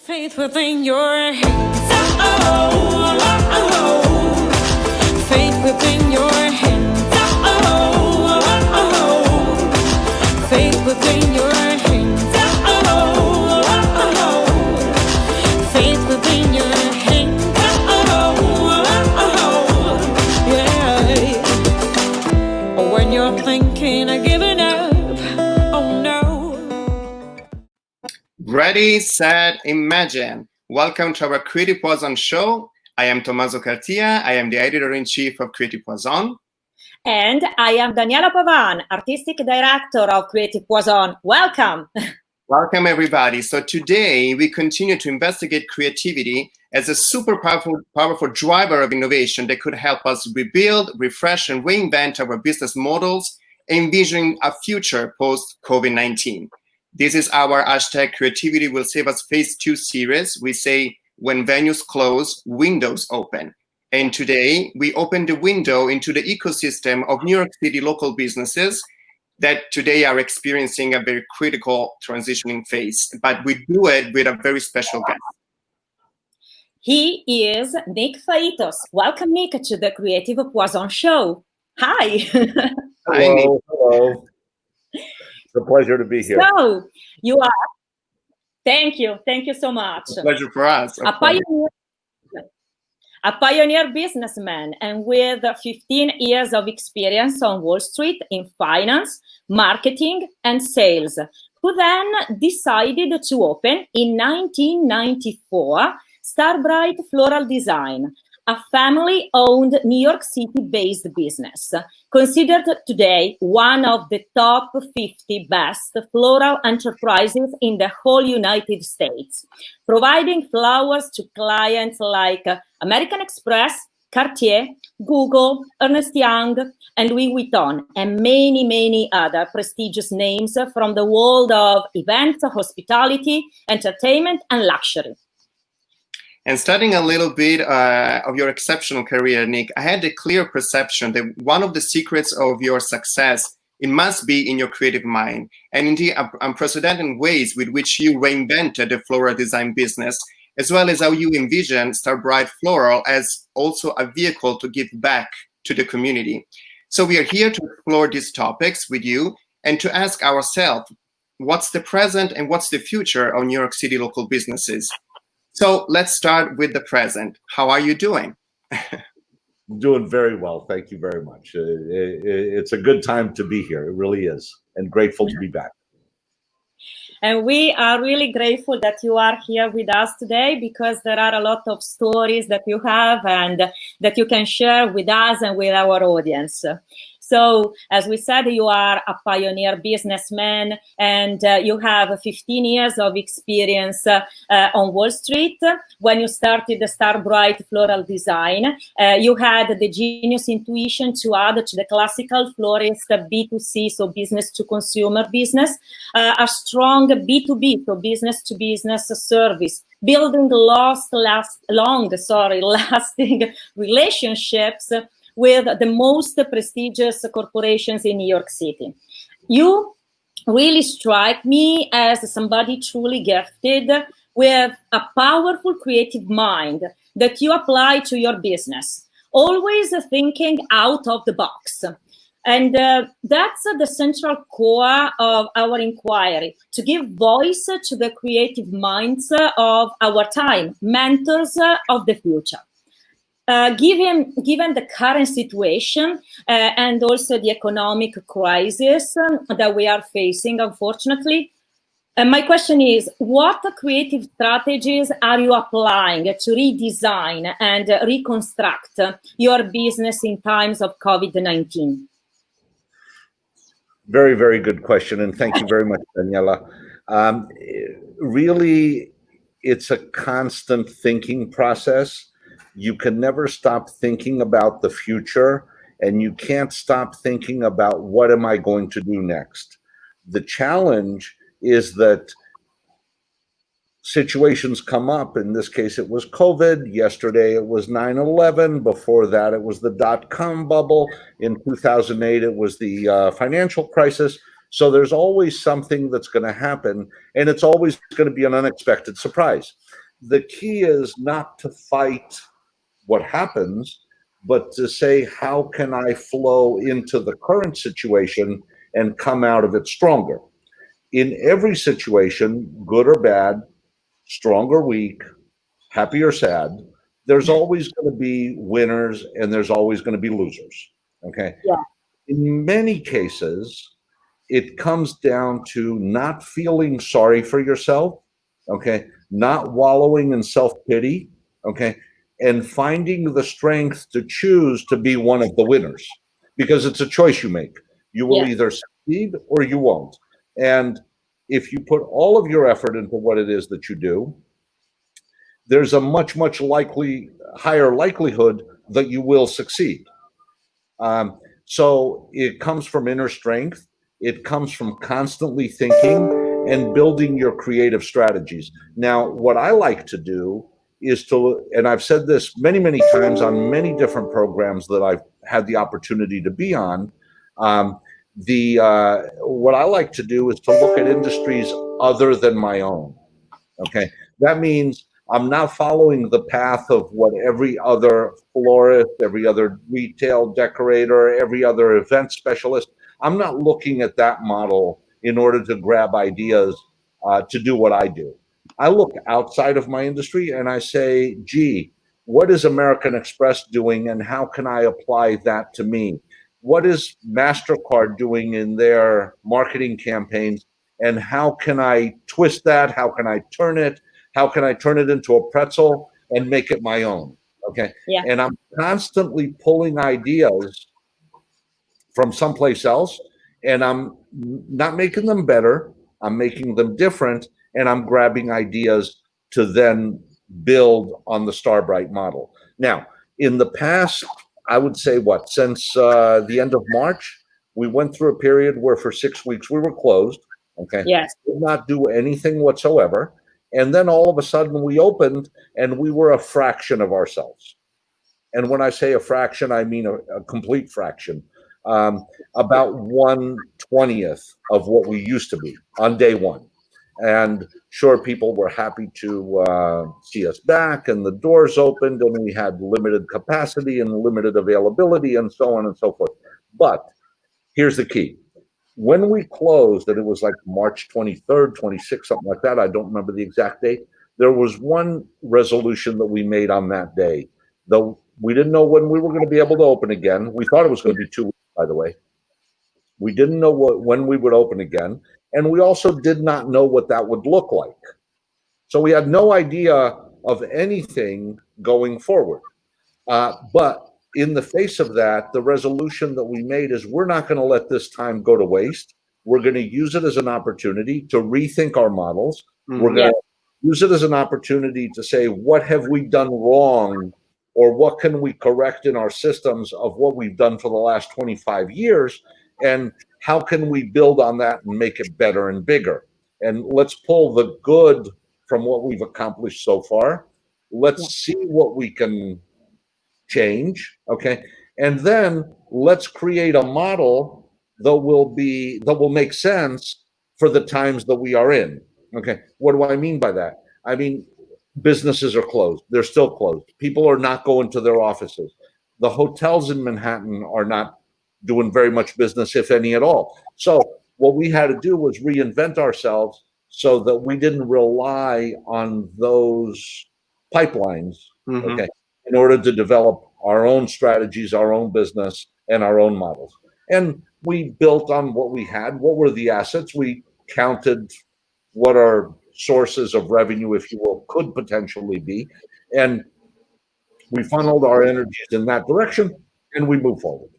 Faith within your hands. Oh, oh, oh. Faith within your hands. Oh, oh, oh. Faith within your hands. Oh, oh, oh. Faith within your hands. Oh, oh, oh. Yeah. When you're thinking of giving up, oh no. Ready, set, imagine. Welcome to our Creative Poison show. I am Tommaso Cartia. I am the editor-in-chief of Creative Poison. And I am Daniela Pavan, artistic director of Creative Poison. Welcome. Welcome, everybody. So today we continue to investigate creativity as a super powerful driver of innovation that could help us rebuild, refresh, and reinvent our business models, envisioning a future post-COVID-19. This is our hashtag Creativity Will Save Us Phase 2 series. We say, when venues close, windows open. And today, we open the window into the ecosystem of New York City local businesses that today are experiencing a very critical transitioning phase. But we do it with a very special guest. He is Nic Faitos. Welcome, Nic, to the Creative Poison show. Hi. Hi, Nic. Hello. It's a pleasure to be here. So, you are, thank you so much. It's a pleasure for us. A pioneer businessman, and with 15 years of experience on Wall Street in finance, marketing, and sales, who then decided to open in 1994 Starbright Floral Design, a family-owned New York City-based business, considered today one of the top 50 best floral enterprises in the whole United States, providing flowers to clients like American Express, Cartier, Google, Ernst & Young, and Louis Vuitton, and many, many other prestigious names from the world of events, hospitality, entertainment, and luxury. And studying a little bit of your exceptional career, Nic, I had a clear perception that one of the secrets of your success, it must be in your creative mind, and indeed unprecedented ways with which you reinvented the floral design business, as well as how you envision Starbright Floral as also a vehicle to give back to the community. So we are here to explore these topics with you and to ask ourselves, what's the present and what's the future of New York City local businesses? So let's start with the present. How are you doing? Doing very well. Thank you very much. It's a good time to be here. It really is. And grateful to be back. And we are really grateful that you are here with us today, because there are a lot of stories that you have and that you can share with us and with our audience. So, as we said, you are a pioneer businessman, and you have 15 years of experience on Wall Street. When you started the Starbright Floral Design, you had the genius intuition to add to the classical florist B2C, so business to consumer business, a strong B2B, so business to business service, building lasting relationships with the most prestigious corporations in New York City. You really strike me as somebody truly gifted with a powerful creative mind that you apply to your business, always thinking out of the box. And that's the central core of our inquiry, to give voice to the creative minds of our time, mentors of the future. Given the current situation and also the economic crisis that we are facing, unfortunately, my question is, what creative strategies are you applying to redesign and reconstruct your business in times of COVID-19? Very, very good question. And thank you very much, Daniela. Really, it's a constant thinking process. You can never stop thinking about the future, and you can't stop thinking about what am I going to do next. The challenge is that situations come up. In this case, it was COVID. Yesterday, it was 9/11. Before that, it was the dot-com bubble. In 2008, it was the financial crisis. So there's always something that's going to happen, and it's always going to be an unexpected surprise. The key is not to fight what happens, but to say, how can I flow into the current situation and come out of it stronger? In every situation, good or bad, strong or weak, happy or sad, there's always going to be winners and there's always going to be losers. Okay. Yeah. In many cases, it comes down to not feeling sorry for yourself, okay, not wallowing in self-pity, okay, and finding the strength to choose to be one of the winners, because it's a choice you make. You will Yeah. either succeed or you won't. And if you put all of your effort into what it is that you do, there's a much higher likelihood that you will succeed. So it comes from inner strength. It comes from constantly thinking and building your creative strategies. Now, what I like to do is to, and I've said this many, many times on many different programs that I've had the opportunity to be on. What I like to do is to look at industries other than my own. Okay, that means I'm not following the path of what every other florist, every other retail decorator, every other event specialist. I'm not looking at that model in order to grab ideas to do what I do. I look outside of my industry and I say, gee, what is American Express doing and how can I apply that to me? What is MasterCard doing in their marketing campaigns? And how can I twist that? How can I turn it? How can I turn it into a pretzel and make it my own? Okay. Yeah. And I'm constantly pulling ideas from someplace else, and I'm not making them better. I'm making them different, and I'm grabbing ideas to then build on the Starbright model. Now, in the past, I would say since the end of March, we went through a period where for 6 weeks we were closed. Okay. Yes. Did not do anything whatsoever. And then all of a sudden we opened and we were a fraction of ourselves. And when I say a fraction, I mean a complete fraction. About 1/20th of what we used to be on day one. And sure, people were happy to see us back, and the doors opened, and we had limited capacity and limited availability, and so on and so forth. But here's the key. When we closed, and it was like March 23rd, 26th, something like that, I don't remember the exact date, there was one resolution that we made on that day. Though we didn't know when we were going to be able to open again. We thought it was going to be 2 weeks, by the way. We didn't know when we would open again. And we also did not know what that would look like. So we had no idea of anything going forward. But in the face of that, the resolution that we made is we're not going to let this time go to waste. We're going to use it as an opportunity to rethink our models. Mm-hmm. We're going to use it as an opportunity to say, what have we done wrong, or what can we correct in our systems of what we've done for the last 25 years, and how can we build on that and make it better and bigger? And let's pull the good from what we've accomplished so far. Let's see what we can change, okay? And then let's create a model that will make sense for the times that we are in. Okay, what do I mean by that? I mean, businesses are closed. They're still closed. People are not going to their offices. The hotels in Manhattan are not doing very much business, if any at all. So what we had to do was reinvent ourselves so that we didn't rely on those pipelines, okay, in order to develop our own strategies, our own business, and our own models. And we built on what we had. What were the assets? We counted what our sources of revenue, if you will, could potentially be. And we funneled our energies in that direction, and we moved forward.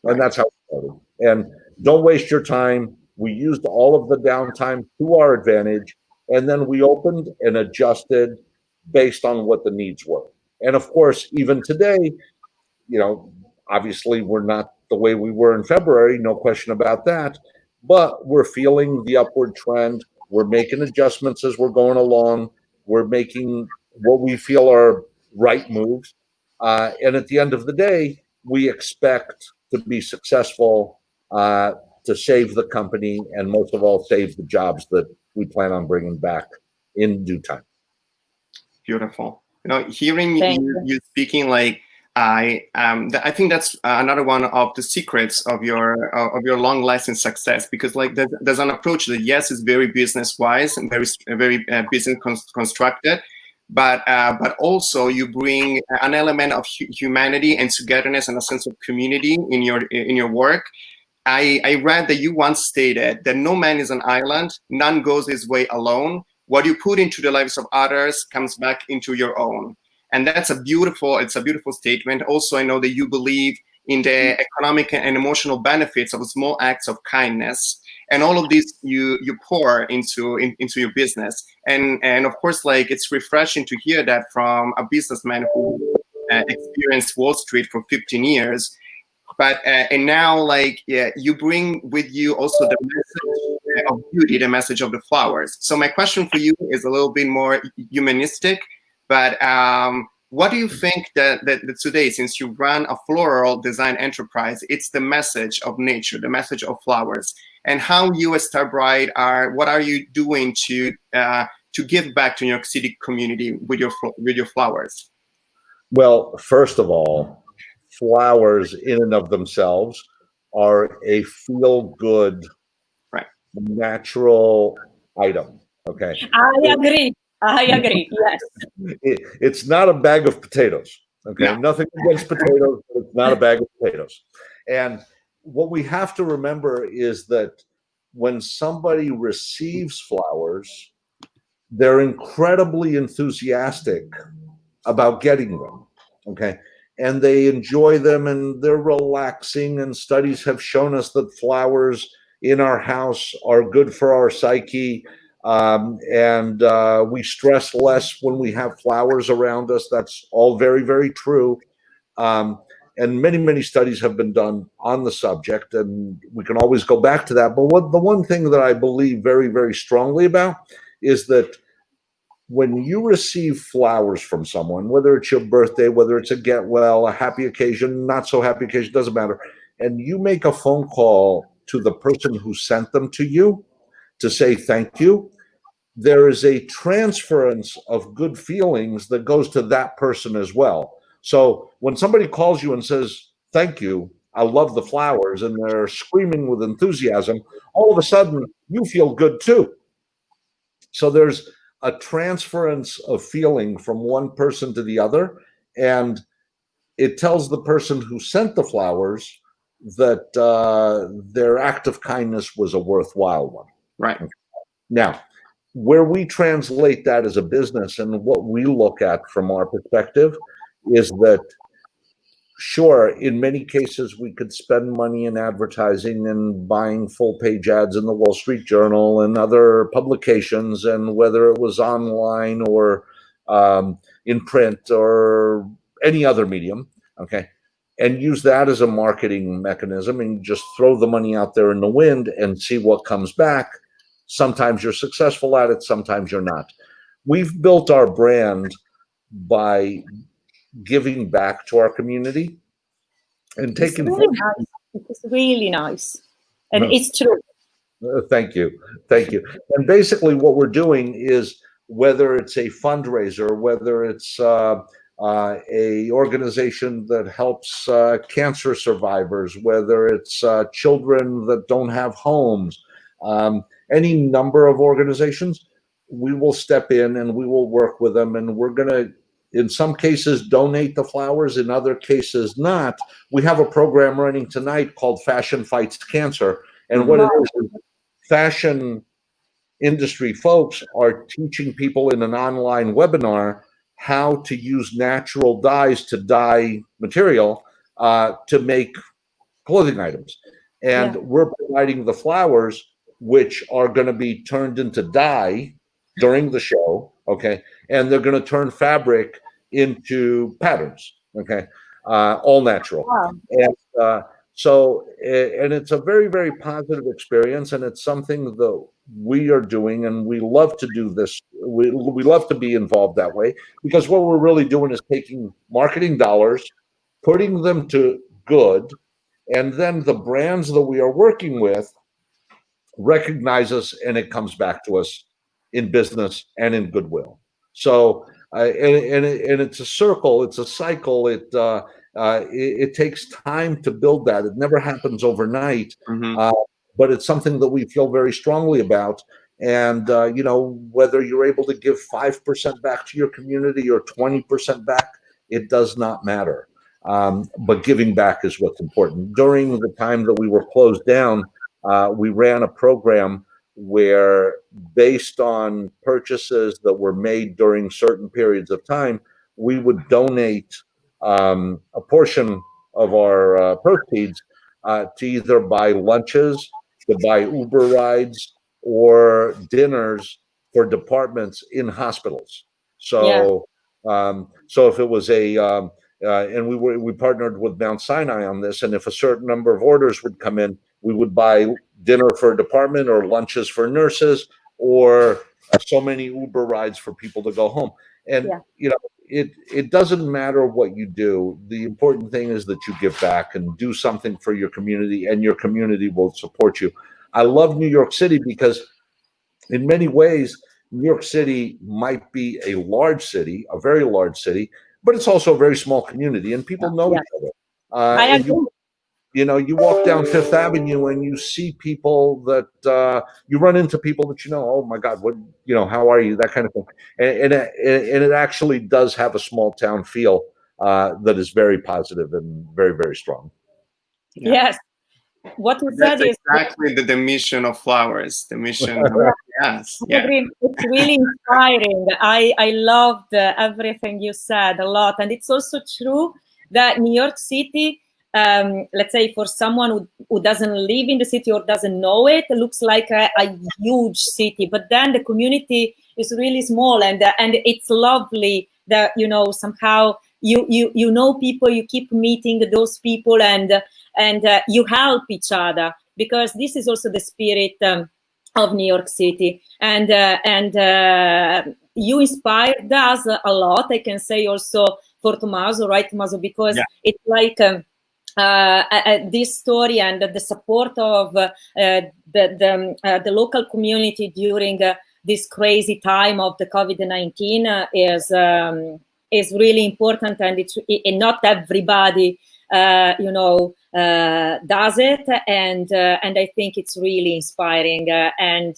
Right. And that's how we started. And don't waste your time. We used all of the downtime to our advantage, and then we opened and adjusted based on what the needs were. And of course, even today, obviously we're not the way we were in February, no question about that, but we're feeling the upward trend. We're making adjustments as we're going along. We're making what we feel are right moves. And at the end of the day, we expect to be successful, to to save the company and most of all save the jobs that we plan on bringing back in due time. Beautiful. Hearing Thank you speaking, like I think that's another one of the secrets of your long-lasting success, because like there's an approach that, yes, is very business-wise and very business constructed, but also you bring an element of humanity and togetherness and a sense of community in your work. I read that you once stated that no man is an island, none goes his way alone. What you put into the lives of others comes back into your own. And it's a beautiful statement. Also, I know that you believe in the economic and emotional benefits of small acts of kindness. And all of this you pour into your business. And of course, like, it's refreshing to hear that from a businessman who experienced Wall Street for 15 years. But and now, like, you bring with you also the message of beauty, the message of the flowers. So my question for you is a little bit more humanistic, but what do you think that today, since you run a floral design enterprise, it's the message of nature, the message of flowers, and how you as Starbright what are you doing to give back to New York City community with your flowers? Well, first of all, flowers in and of themselves are a feel-good, right, natural item. Okay. I agree. Yes. It's not a bag of potatoes. Okay. No. Nothing against potatoes, but it's not a bag of potatoes. And what we have to remember is that when somebody receives flowers, they're incredibly enthusiastic about getting them. Okay. And they enjoy them and they're relaxing. And studies have shown us that flowers in our house are good for our psyche. And we stress less when we have flowers around us. That's all very, very true. And many, many studies have been done on the subject, and we can always go back to that. But the one thing that I believe very, very strongly about is that when you receive flowers from someone, whether it's your birthday, whether it's a get well, a happy occasion, not so happy occasion, doesn't matter, and you make a phone call to the person who sent them to you to say thank you, there is a transference of good feelings that goes to that person as well. So when somebody calls you and says, thank you, I love the flowers, and they're screaming with enthusiasm, all of a sudden you feel good too. So there's a transference of feeling from one person to the other, and it tells the person who sent the flowers that their act of kindness was a worthwhile one. Right. Now, where we translate that as a business and what we look at from our perspective is that, sure, in many cases, we could spend money in advertising and buying full-page ads in the Wall Street Journal and other publications, and whether it was online or in print or any other medium, okay, and use that as a marketing mechanism and just throw the money out there in the wind and see what comes back. Sometimes you're successful at it, sometimes you're not. We've built our brand by giving back to our community and taking It's really nice. And it's true. Thank you. And basically what we're doing is, whether it's a fundraiser, whether it's a organization that helps cancer survivors, whether it's children that don't have homes, any number of organizations, we will step in and we will work with them, and we're going to, in some cases, donate the flowers, in other cases not. We have a program running tonight called Fashion Fights Cancer, and what it is, fashion industry folks are teaching people in an online webinar how to use natural dyes to dye material to make clothing items. And we're providing the flowers, which are going to be turned into dye during the show, okay? And they're going to turn fabric into patterns, okay? All natural. Wow. And and it's a very, very positive experience, and it's something that we are doing, and we love to do this. We love to be involved that way, because what we're really doing is taking marketing dollars, putting them to good, and then the brands that we are working with recognize us, and it comes back to us in business and in goodwill. So, and it's a circle, it's a cycle. It takes time to build that. It never happens overnight, but it's something that we feel very strongly about. And whether you're able to give 5% back to your community or 20% back, it does not matter. But giving back is what's important. During the time that we were closed down, we ran a program where, based on purchases that were made during certain periods of time, we would donate a portion of our proceeds to either buy lunches, to buy Uber rides, or dinners for departments in hospitals. So, so if it was and we partnered with Mount Sinai on this, and if a certain number of orders would come in, we would buy dinner for a department or lunches for nurses, or so many Uber rides for people to go home. And it doesn't matter what you do. The important thing is that you give back and do something for your community, and your community will support you. I love New York City because in many ways, New York City might be a large city, a very large city, but it's also a very small community, and people know each other. I agree. You walk down Fifth Avenue and you see people that you run into people that oh my God, what how are you? That kind of thing, and it actually does have a small town feel that is very positive and very, very strong. Yes. What you said is exactly the mission of flowers. The mission. Yes. I agree. It's really inspiring. I loved everything you said a lot, and it's also true that New York City, let's say for someone who doesn't live in the city or doesn't know it, looks like a huge city, but then the community is really small, and it's lovely that somehow you know people, you keep meeting those people, and you help each other, because this is also the spirit of New York City, and you inspired us a lot. I can say also for Tommaso, right, Tommaso, because it's like this story and the support of the local community during this crazy time of the COVID-19 is really important, and not everybody does it, and I think it's really inspiring, and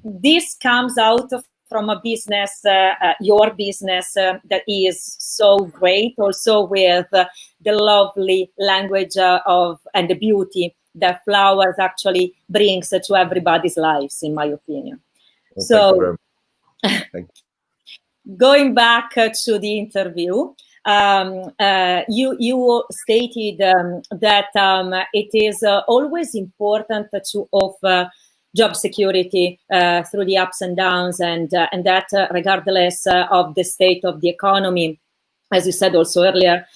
this comes out from a business, your business, that is so great, also with the lovely language and the beauty that flowers actually brings to everybody's lives, in my opinion. Well, so thank you. Going back to the interview, you stated that it is always important to offer job security through the ups and downs, and that regardless of the state of the economy, as you said also earlier,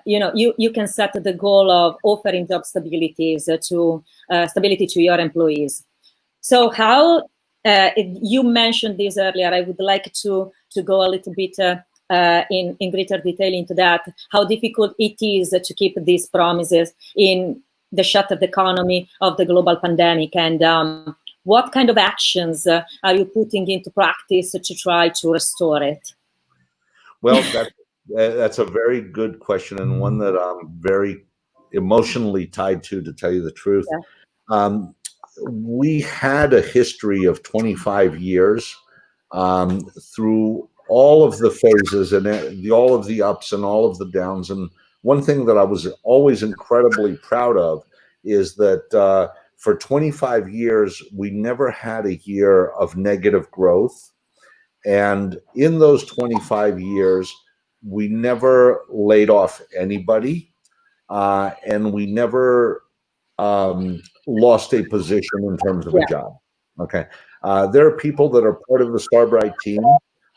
you can set the goal of offering job stability to your employees. So how you mentioned this earlier, I would like to go a little bit in greater detail into that, how difficult it is to keep these promises in the shattered economy of the global pandemic, and what kind of actions are you putting into practice to try to restore it? Well, that's a very good question, and one that I'm very emotionally tied to tell you the truth. Yeah. We had a history of 25 years through all of the phases and all of the ups and all of the downs. And one thing that I was always incredibly proud of is that for 25 years, we never had a year of negative growth. And in those 25 years, we never laid off anybody, and we never lost a position in terms of a job. Okay. There are people that are part of the Starbright team,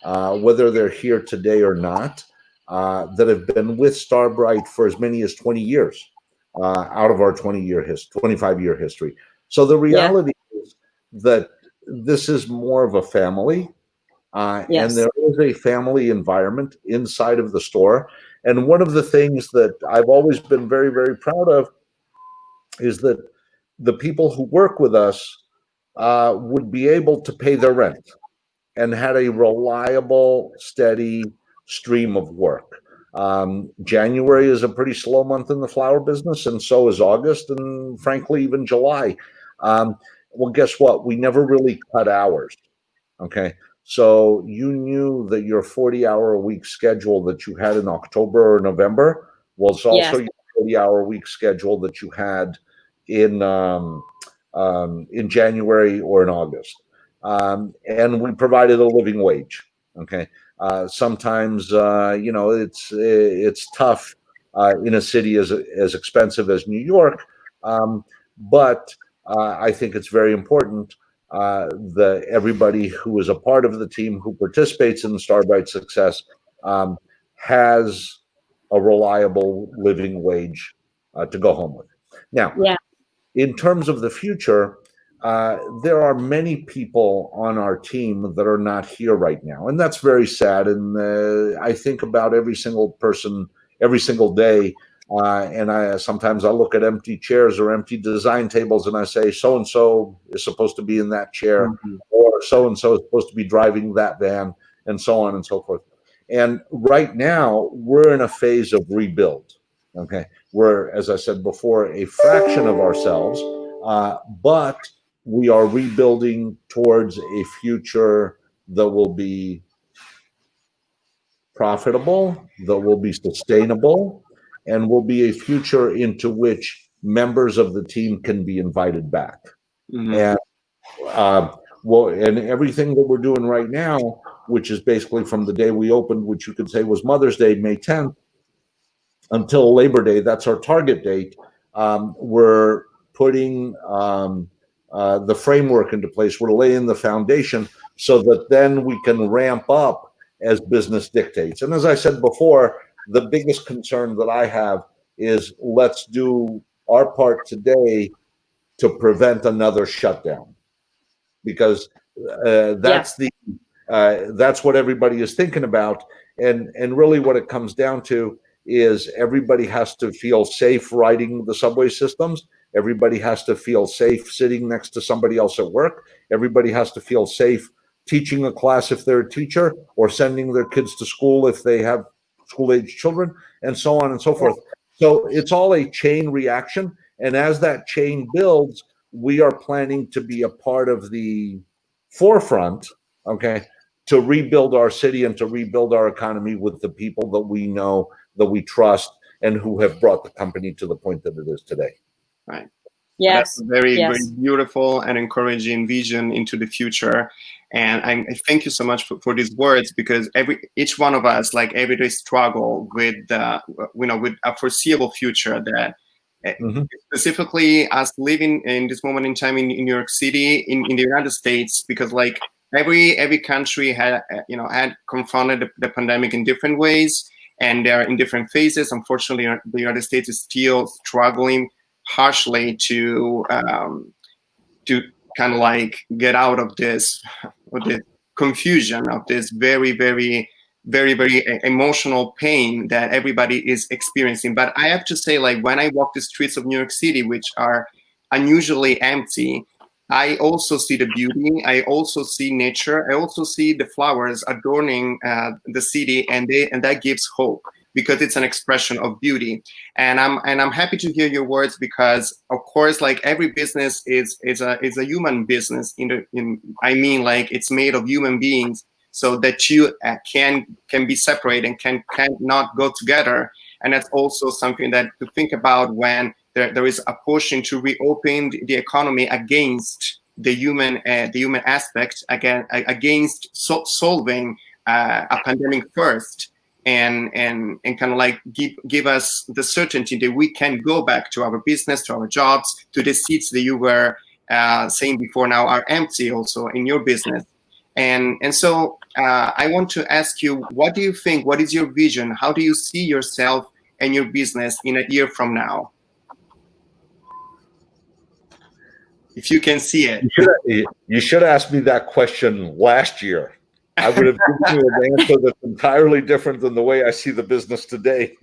whether they're here today or not, that have been with Starbright for as many as 20 years out of our 25-year history. So the reality is that this is more of a family, and there is a family environment inside of the store. And one of the things that I've always been very, very proud of is that the people who work with us would be able to pay their rent and had a reliable, steady stream of work. January is a pretty slow month in the flower business, and so is August, and frankly, even July. Well, guess what? We never really cut hours. Okay. So you knew that your 40-hour-a-week schedule that you had in October or November was also Yes. your 40-hour-a-week schedule that you had in January or in August. And we provided a living wage. Okay. Sometimes it's tough in a city as expensive as New York, but I think it's very important everybody who is a part of the team who participates in the Starbright success has a reliable living wage to go home with. Now, Yeah. in terms of the future, there are many people on our team that are not here right now, and that's very sad. And I think about every single person every single day. And sometimes I look at empty chairs or empty design tables and I say, so and so is supposed to be in that chair, or so and so is supposed to be driving that van, and so on and so forth. And right now, we're in a phase of rebuild. Okay. We're, as I said before, a fraction of ourselves, but we are rebuilding towards a future that will be profitable, that will be sustainable, and will be a future into which members of the team can be invited back. And and everything that we're doing right now, which is basically from the day we opened, which you could say was Mother's Day, May 10th, until Labor Day, that's our target date. We're putting the framework into place. We're laying the foundation so that then we can ramp up as business dictates. And as I said before, the biggest concern that I have is let's do our part today to prevent another shutdown, because that's what everybody is thinking about. And really what it comes down to is everybody has to feel safe riding the subway systems. Everybody has to feel safe sitting next to somebody else at work. Everybody has to feel safe teaching a class if they're a teacher, or sending their kids to school if they have school-age children, and so on and so forth. So it's all a chain reaction. And as that chain builds, we are planning to be a part of the forefront, okay, to rebuild our city and to rebuild our economy with the people that we know, that we trust, and who have brought the company to the point that it is today. Right. Yes. That's a very, very beautiful and encouraging vision into the future. And I thank you so much for these words, because each one of us, like, every day struggle with with a foreseeable future that specifically us living in this moment in time in New York City, in the United States, because like every country had confronted the pandemic in different ways, and they're in different phases. Unfortunately, the United States is still struggling harshly to kind of like get out of this, or the confusion of this very, very, very, very emotional pain that everybody is experiencing. But I have to say, like, when I walk the streets of New York City, which are unusually empty, I also see the beauty. I also see nature. I also see the flowers adorning the city, and that gives hope, because it's an expression of beauty. And I'm happy to hear your words, because of course, like, every business is a human business. Like, it's made of human beings, so that you can be separated and cannot go together. And that's also something that to think about when there is a push to reopen the economy against the human aspect, against solving a pandemic first. And kind of like give us the certainty that we can go back to our business, to our jobs, to the seats that you were saying before now are empty also in your business. And so I want to ask you, what do you think? What is your vision? How do you see yourself and your business in a year from now? If you can see it. You should have asked me that question last year. I would have given you an answer that's entirely different than the way I see the business today.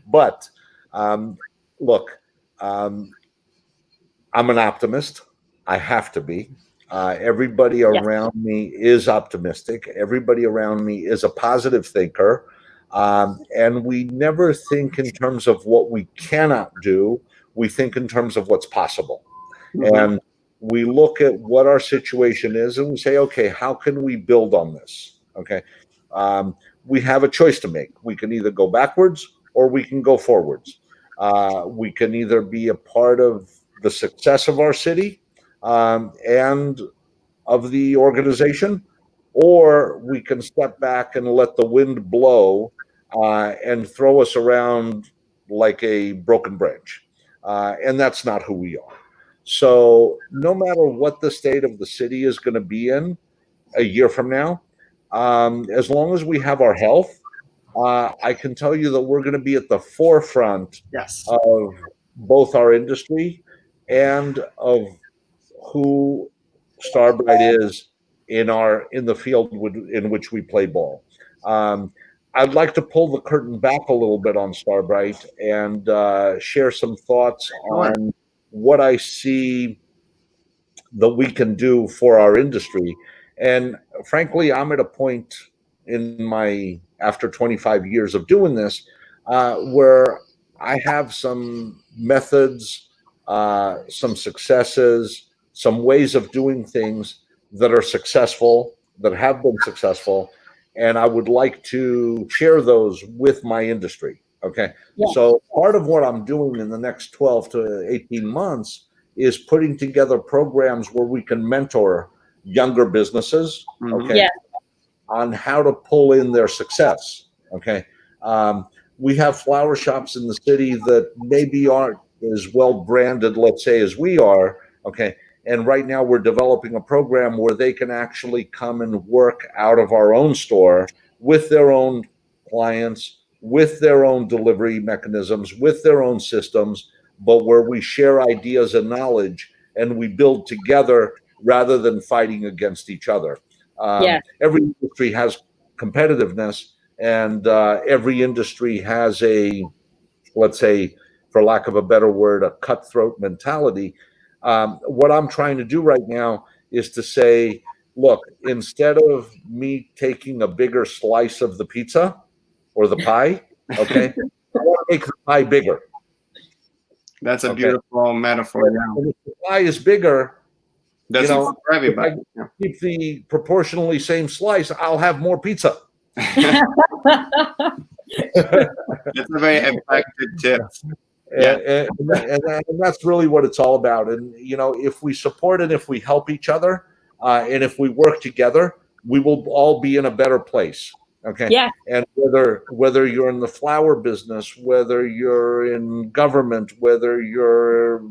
But look, I'm an optimist. I have to be. Everybody around me is optimistic. Everybody around me is a positive thinker. And we never think in terms of what we cannot do. We think in terms of what's possible. And we look at what our situation is and we say, okay, how can we build on this? Okay. We have a choice to make. We can either go backwards or we can go forwards. We can either be a part of the success of our city and of the organization, or we can step back and let the wind blow and throw us around like a broken branch. And that's not who we are. So no matter what the state of the city is going to be in a year from now, as long as we have our health, I can tell you that we're going to be at the forefront of both our industry and of who Starbright is in the field in which we play ball. I'd like to pull the curtain back a little bit on Starbright and share some thoughts on what I see that we can do for our industry. And frankly, I'm at a point in after 25 years of doing this, where I have some methods, some successes, some ways of doing things that are successful, that have been successful, and I would like to share those with my industry. Okay. Yeah. So part of what I'm doing in the next 12 to 18 months is putting together programs where we can mentor younger businesses, okay, on how to pull in their success. Okay. We have flower shops in the city that maybe aren't as well branded, let's say, as we are. Okay. And right now we're developing a program where they can actually come and work out of our own store with their own clients, with their own delivery mechanisms, with their own systems, but where we share ideas and knowledge and we build together rather than fighting against each other. Every industry has competitiveness, and every industry has a, let's say, for lack of a better word, a cutthroat mentality. What I'm trying to do right now is to say, look, instead of me taking a bigger slice of the pizza or the pie, okay, I want to make the pie bigger. That's a beautiful metaphor. And if the pie is bigger, that's for everybody. If I keep the proportionally same slice, I'll have more pizza. That's a very effective tip. And that's really what it's all about. And if we support and if we help each other, and if we work together, we will all be in a better place. Okay. Yeah. And whether you're in the flower business, whether you're in government, whether you're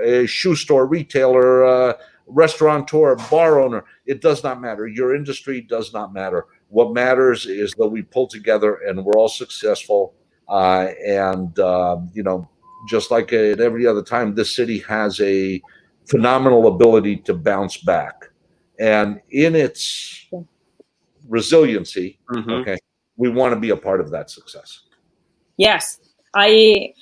a shoe store retailer, restaurateur, bar owner, it does not matter. Your industry does not matter. What matters is that we pull together and we're all successful. Just like at every other time, this city has a phenomenal ability to bounce back. And in its resiliency, okay, we want to be a part of that success. Yes. I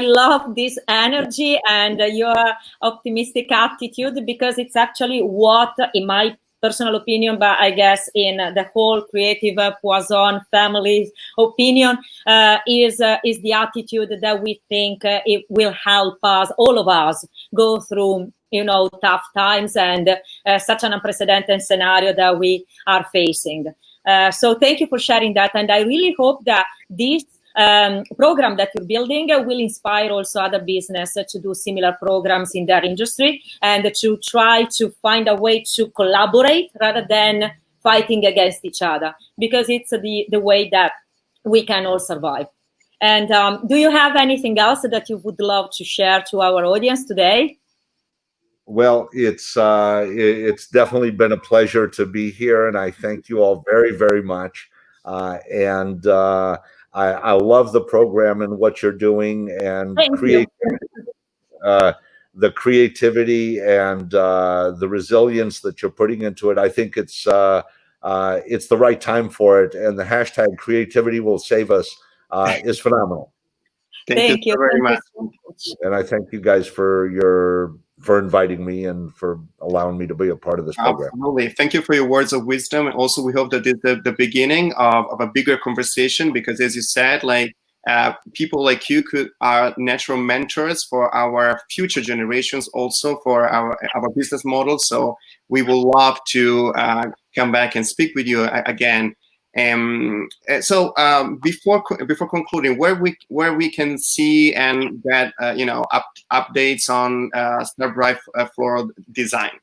love this energy and your optimistic attitude, because it's actually what, in my personal opinion, but I guess in the whole creative Poisson family's opinion, is the attitude that we think it will help us, all of us, go through tough times and such an unprecedented scenario that we are facing. So thank you for sharing that, and I really hope that this program that you're building will inspire also other business to do similar programs in their industry and to try to find a way to collaborate rather than fighting against each other, because it's the way that we can all survive. And do you have anything else that you would love to share to our audience today? Well, it's definitely been a pleasure to be here, and I thank you all very, very much. I love the program and what you're doing, and the creativity and the resilience that you're putting into it. I think it's the right time for it, and the hashtag creativity will save us is phenomenal. Thank you so very Thank much. you so much. And I thank you guys for inviting me and for allowing me to be a part of this program. Absolutely. Thank you for your words of wisdom. And also, we hope that this is the beginning of a bigger conversation, because as you said, like people like you are natural mentors for our future generations, also for our business model. So we will love to come back and speak with you again. So before concluding, where we can see and get updates on Starbright Floral design.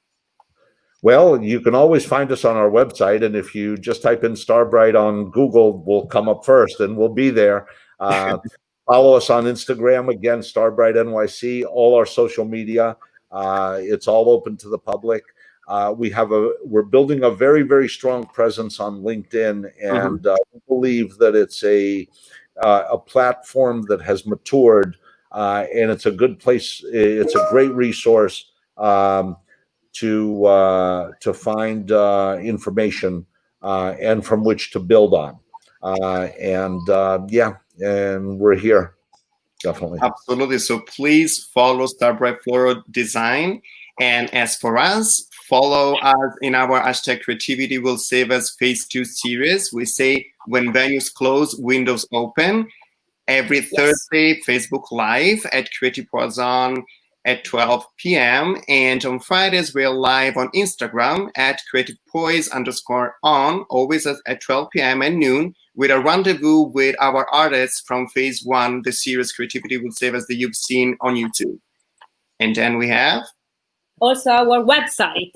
Well, you can always find us on our website, and if you just type in Starbright on Google, we'll come up first, and we'll be there. Follow us on Instagram, again, Starbright NYC, all our social media. It's all open to the public. We're building a very, very strong presence on LinkedIn, and we believe that it's a platform that has matured, and it's a good place. It's a great resource to find information and from which to build on. And we're here, definitely. Absolutely. So please follow Starbright Floral Design. And as for us, follow us in our #Creativity Will Save Us Phase 2 series. We say when venues close, windows open. Every Thursday, Facebook Live at Creative Poison at 12 p.m. And on Fridays, we're live on Instagram at creativepoise_on, always at 12 p.m. and noon, with a rendezvous with our artists from Phase 1, the series Creativity Will Save Us that you've seen on YouTube. And then we have also our website,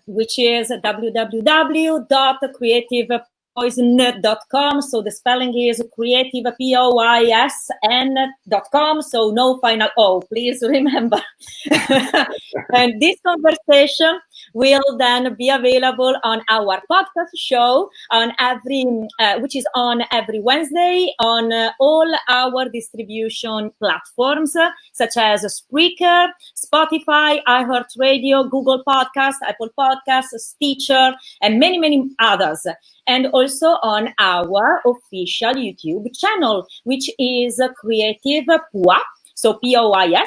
which is www.creativepoison.com. So the spelling is creative, POISN.com. So no final O, please remember. And this conversation will then be available on our podcast show on which is on every Wednesday on all our distribution platforms, such as Spreaker, Spotify, iHeartRadio, Google Podcasts, Apple Podcasts, Stitcher, and many, many others. And also on our official YouTube channel, which is Creative POIS, so POIS-on,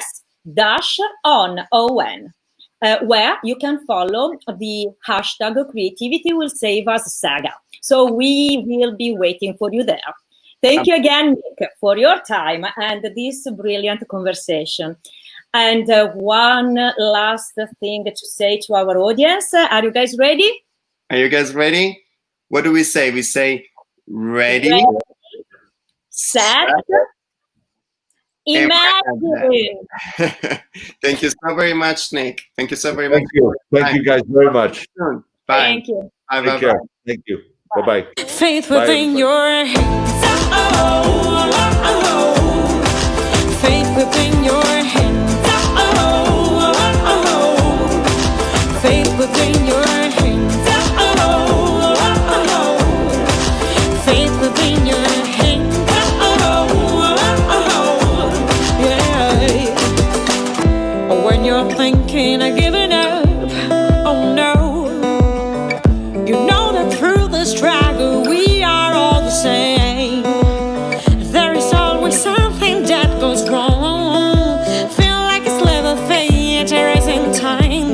where you can follow the hashtag Creativity Will Save Us saga. So we will be waiting for you there. Thank you again, Nic, for your time and this brilliant conversation. And one last thing to say to our audience. Are you guys ready? Are you guys ready? What do we say? We say ready, set, imagine. Thank you so very much, Nic. Thank you so very much. Thank you guys very much. Bye. Thank you. Bye. Take care. Thank you. Bye-bye. Faith Bye, within everybody. your hands. Faith within your hands. Faith within your hands. Faith within your hands. Yeah. When you're thinking of giving up, oh no. You know that through the struggle we are all the same. There is always something that goes wrong. Feel like it's never fate, there isn't time.